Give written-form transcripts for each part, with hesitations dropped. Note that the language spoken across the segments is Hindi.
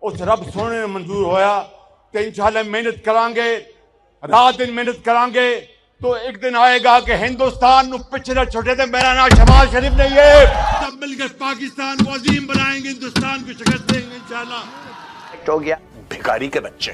उस रब सोने ने मंजूर होया तो इंशाल्लाह मेहनत करांगे, रात दिन मेहनत करांगे तो एक दिन आएगा कि हिंदुस्तान पिछे न छोटे थे। मेरा नाम शहबाज शरीफ नहीं है। सब मिलकर पाकिस्तान को अजीम बनाएंगे, हिंदुस्तान को शिकस्त देंगे इंशाल्लाह। हो गया भिखारी के बच्चे।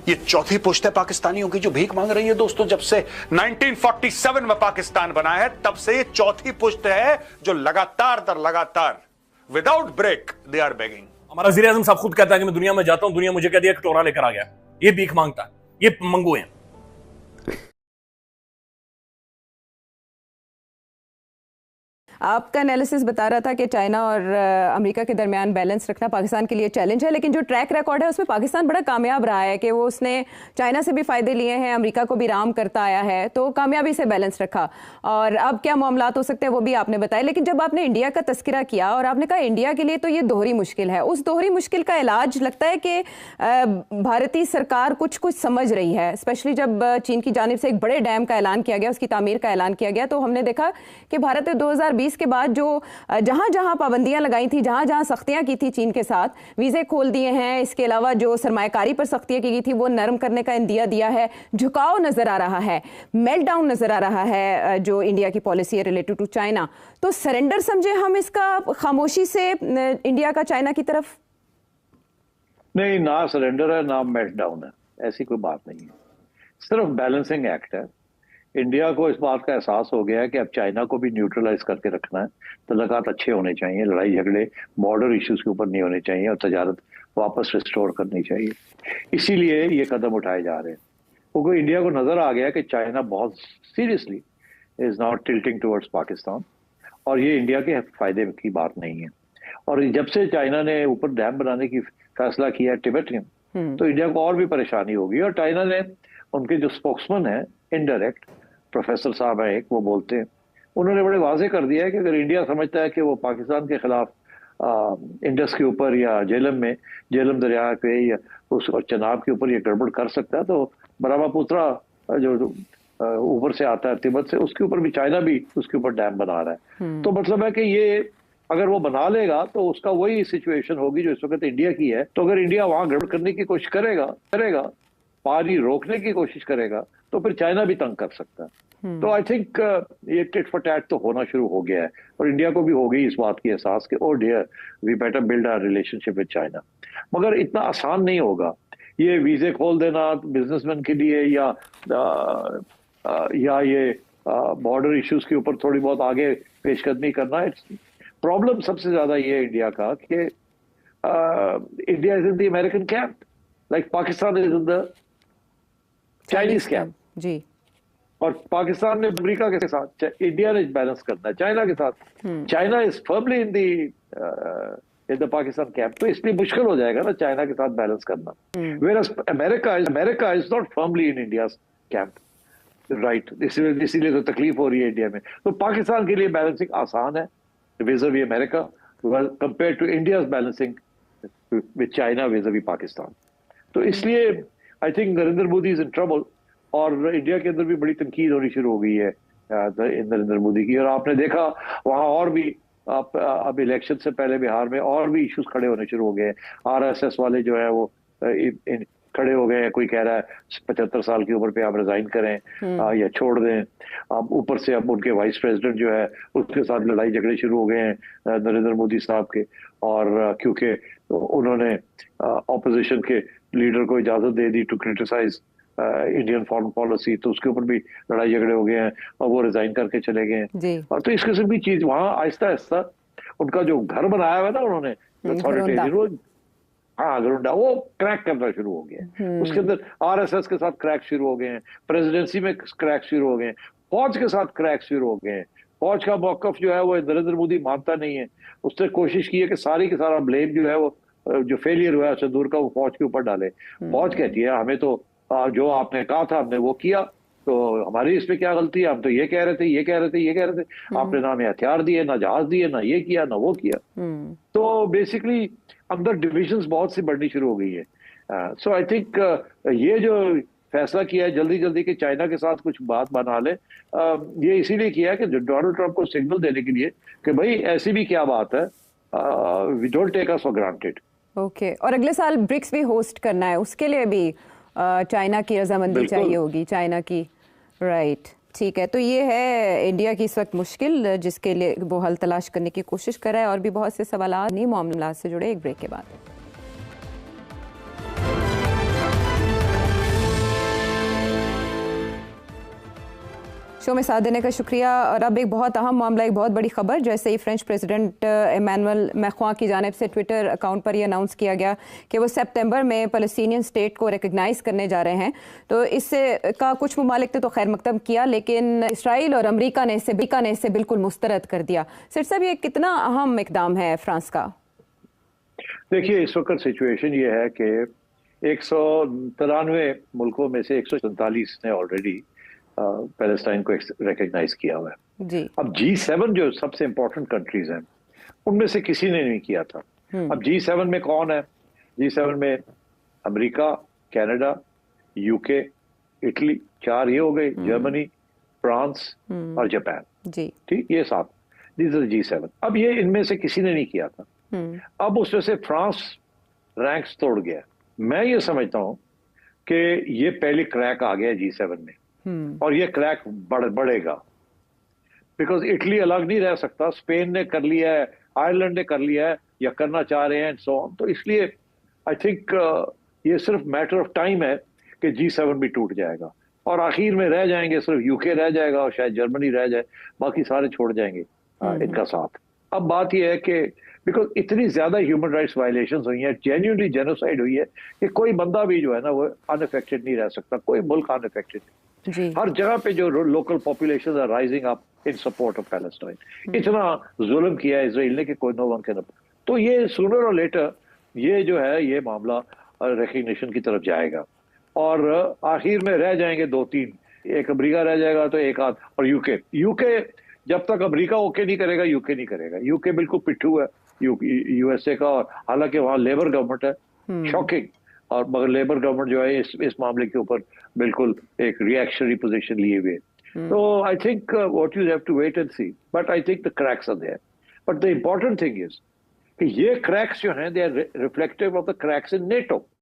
ये चौथी पुश्त है पाकिस्तानियों की जो भीख मांग रही है दोस्तों। जब से 1947 में पाकिस्तान बना है तब से ये चौथी पुश्त है जो लगातार दर लगातार without break they are begging. हमारा वज़ीर आज़म साहब खुद कहता है कि मैं दुनिया में जाता हूं, दुनिया मुझे कह दिया कटोरा लेकर आ गया। ये भीख मांगता है, ये मंगू हैं। आपका एनालिसिस बता रहा था कि चाइना और अमेरिका के दरमियान बैलेंस रखना पाकिस्तान के लिए चैलेंज है, लेकिन जो ट्रैक रिकॉर्ड है उसमें पाकिस्तान बड़ा कामयाब रहा है कि वो उसने चाइना से भी फ़ायदे लिए हैं, अमेरिका को भी राम करता आया है, तो कामयाबी से बैलेंस रखा। और अब क्या मामलात हो सकते हैं वो भी आपने बताया, लेकिन जब आपने इंडिया का तस्करा किया और आपने कहा इंडिया के लिए तो ये दोहरी मुश्किल है, उस दोहरी मुश्किल का इलाज लगता है कि भारतीय सरकार कुछ कुछ समझ रही है। स्पेशली जब चीन की जानिब से एक बड़े डैम का ऐलान किया गया, उसकी तामीर का ऐलान किया गया, तो हमने देखा कि भारत ने 2020 के बाद जो जहां जहां पाबंदियां लगाई थी, जहां जहां सख्तियां की थी चीन के साथ, वीजे खोल दिए हैं। इसके अलावा जो सरमायाकारी पर सख्तियां की गई थी वो नरम करने का इंदिया दिया है। झुकाव नजर आ रहा है, मेल्टडाउन नजर आ रहा है जो इंडिया की पॉलिसी है रिलेटेड टू चाइना। तो सरेंडर समझे हम इसका खामोशी से इंडिया का चाइना की तरफ? नहीं, ना सरेंडर है ना मेल्टडाउन है, ऐसी कोई बात नहीं है। सिर्फ बैलेंसिंग एक्ट है। इंडिया को इस बात का एहसास हो गया है कि अब चाइना को भी न्यूट्रलाइज करके रखना है। तल्लुकात अच्छे होने चाहिए, लड़ाई झगड़े बॉर्डर इश्यूज के ऊपर नहीं होने चाहिए और तजारत वापस रिस्टोर करनी चाहिए। इसीलिए ये कदम उठाए जा रहे हैं, क्योंकि इंडिया को नजर आ गया कि चाइना बहुत seriously is not tilting towards Pakistan, और ये इंडिया के फायदे की बात नहीं है। और जब से चाइना ने ऊपर डैम बनाने की फैसला किया टिबेट में, तो इंडिया को और भी परेशानी होगी। और चाइना ने, उनके जो स्पोक्समैन है इनडायरेक्ट प्रोफेसर साहब है एक, वो बोलते हैं, उन्होंने बड़े वाजे कर दिया है कि अगर इंडिया समझता है कि वो पाकिस्तान के खिलाफ इंडस के ऊपर या झेलम दरिया पे या उस और चनाब के ऊपर ये गड़बड़ कर सकता है, तो ब्रह्मपुत्रा जो ऊपर से आता है तिब्बत से, उसके ऊपर भी चाइना भी उसके ऊपर डैम बना रहा है। तो मतलब है कि ये अगर वो बना लेगा तो उसका वही सिचुएशन होगी जो इस वक्त इंडिया की है। तो अगर इंडिया वहां गड़बड़ करने की कोशिश करेगा, पानी रोकने की कोशिश करेगा, तो फिर चाइना भी तंग कर सकता है। तो आई थिंक ये टिट फॉर टैट तो होना शुरू हो गया है, और इंडिया को भी हो गई इस बात की एहसास कि oh dear we better build our relationship with China. मगर इतना आसान नहीं होगा ये वीजे खोल देना बिजनेसमैन के लिए, या ये बॉर्डर इश्यूज के ऊपर थोड़ी बहुत आगे पेशकदमी करना। प्रॉब्लम सबसे ज्यादा ये है इंडिया का कि India is in the American camp, like Pakistan is in the Chinese camp जी। और पाकिस्तान ने अमेरिका के साथ, इंडिया ने बैलेंस करना है चाइना के साथ। China is firmly in the Pakistan camp, तो इसलिए मुश्किल हो जाएगा ना चाइना के साथ बैलेंस करना। Whereas America is not firmly in India camp, right. इसीलिए तो तकलीफ हो रही है इंडिया में। तो पाकिस्तान के लिए बैलेंसिंग आसान है vis-a-vis America compare to India's balancing with China vis-a-vis Pakistan. तो इसलिए I think Narendra Modi is in trouble, और इंडिया के अंदर भी बड़ी तनकीद होनी शुरू हो गई है नरेंद्र मोदी की। और आपने देखा वहां और भी अब इलेक्शन से पहले बिहार में और भी इश्यूज खड़े होने शुरू हो गए हैं। RSS वाले जो है वो खड़े हो गए हैं। कोई कह रहा है 75 साल की उम्र पे आप रिजाइन करें या छोड़ दें। अब ऊपर से अब उनके वाइस प्रेसिडेंट जो है उसके साथ लड़ाई झगड़े शुरू हो गए हैं नरेंद्र मोदी साहब के, और क्योंकि उन्होंने ऑपोजिशन के लीडर को इजाजत दे दी to criticise Indian foreign policy, तो उसके ऊपर भी लड़ाई झगड़े हो गए हैं और वो रिजाइन करके चले गए हैं। और तो इस किस्म की चीज वहां आहिस्ता आहिस्ता उनका जो घर बनाया हुआ है ना उन्होंने, गरुंडा, वो क्रैक करना शुरू हो गया। उसके अंदर RSS के साथ क्रैक शुरू हो गए हैं, प्रेसिडेंसी में क्रैक शुरू हो गए हैं, फौज के साथ क्रैक शुरू हो गए हैं। फौज का मौकफ जो है वो नरेंद्र मोदी मानता नहीं है। उसने कोशिश की है कि सारी का सारा ब्लेम जो है वो जो फेलियर हुआ है सिंदूर का वो फौज के ऊपर डाले। फौज कहती है हमें तो जो आपने कहा था हमने वो किया, तो हमारी इसमें क्या गलती है, हम तो ये कह रहे थे आपने ना हमें हथियार दिए, ना जहाज दिए, ना ये किया ना वो किया। तो बेसिकली अंदर डिविजन्स बहुत सी बढ़नी शुरू हो गई है। सो आई थिंक ये जो फैसला किया है जल्दी जल्दी कि चाइना के साथ कुछ बात बना ले, ये इसीलिए किया है कि डोनाल्ड ट्रंप को सिग्नल देने के लिए कि भाई ऐसी भी क्या बात है we don't take us for granted. Okay, और अगले साल ब्रिक्स भी होस्ट करना है, उसके लिए भी चाइना की रजामंदी चाहिए होगी, चाइना की, राइट। ठीक है, तो ये है इंडिया की इस वक्त मुश्किल, जिसके लिए वो हल तलाश करने की कोशिश कर रहा है, और भी बहुत से सवालात नहीं मामला से जुड़े। एक ब्रेक के बाद शो में साथ देने का शुक्रिया। और अब एक बहुत अहम मामला, एक बहुत बड़ी खबर, जैसे ही फ्रेंच प्रेसिडेंट इमैनुअल मैक्रों की जानिब से ट्विटर अकाउंट पर ये अनाउंस किया गया कि वो सितंबर में फ़लस्तीनियन स्टेट को रिकग्नाइज़ करने जा रहे हैं, तो इससे का कुछ ममालिक ने तो खैर मकदम किया, लेकिन इसराइल और अमेरिका ने इसे बिल्कुल मुस्तरद कर दिया। सिर साहब, ये कितना अहम इकदाम है फ्रांस का? देखिए, इस वक्त सिचुएशन ये है कि 193 मुल्कों में से 147 ने ऑलरेडी पैलेस्टाइन को रिकग्नाइज किया हुआ है जी। अब G7 जो सबसे इंपॉर्टेंट कंट्रीज हैं, उनमें से किसी ने नहीं किया था। अब G7 में कौन है? G7 में अमेरिका, कनाडा, यूके, इटली, 4 ये हो गए, जर्मनी, फ्रांस और जापान। जी, ठीक, ये 7, दिस इज G7। अब ये इनमें से किसी ने नहीं किया था। अब उसमें से फ्रांस रैंक्स तोड़ गया। मैं ये समझता हूं कि ये पहली क्रैक आ गया G7 में, और ये क्रैक बढ़ेगा, बिकॉज इटली अलग नहीं रह सकता। स्पेन ने कर लिया है, आयरलैंड ने कर लिया है, या करना चाह रहे हैं, एंड सो ऑन। तो इसलिए आई थिंक ये सिर्फ मैटर ऑफ टाइम है कि G7 भी टूट जाएगा, और आखिर में रह जाएंगे सिर्फ यूके रह जाएगा, और शायद जर्मनी रह जाए, बाकी सारे छोड़ जाएंगे इनका साथ। अब बात यह है कि बिकॉज इतनी ज्यादा ह्यूमन राइट्स वायलेशंस हुई हैं, जेन्युइनली जेनोसाइड हुई है, कि कोई बंदा भी जो है ना वो अनअफेक्टेड नहीं रह सकता, कोई मुल्क अनअफेक्टेड। हर जगह पे जो local population are rising up in support of Palestine. इतना जुल्म किया है इजराइल ने कि कोई नो वन कैन। तो ये सूनर और लेटर ये जो है ये मामला रिकग्निशन की तरफ जाएगा, और आखिर में रह जाएंगे 2-3, एक अमेरिका रह जाएगा तो एक आध, और यूके जब तक अमेरिका ओके नहीं करेगा यूके नहीं करेगा। यूके बिल्कुल पिट्ठू है यूएसए का, और हालांकि वहां लेबर गवर्नमेंट है, शॉकिंग। और मगर लेबर गवर्नमेंट जो है इस मामले के ऊपर बिल्कुल एक रिएक्शनरी पोजीशन लिए हुए। तो I think what you have to wait and see, but I think the cracks are there. But the important thing is कि ये क्रैक्स जो हैं they are reflective of the cracks in NATO.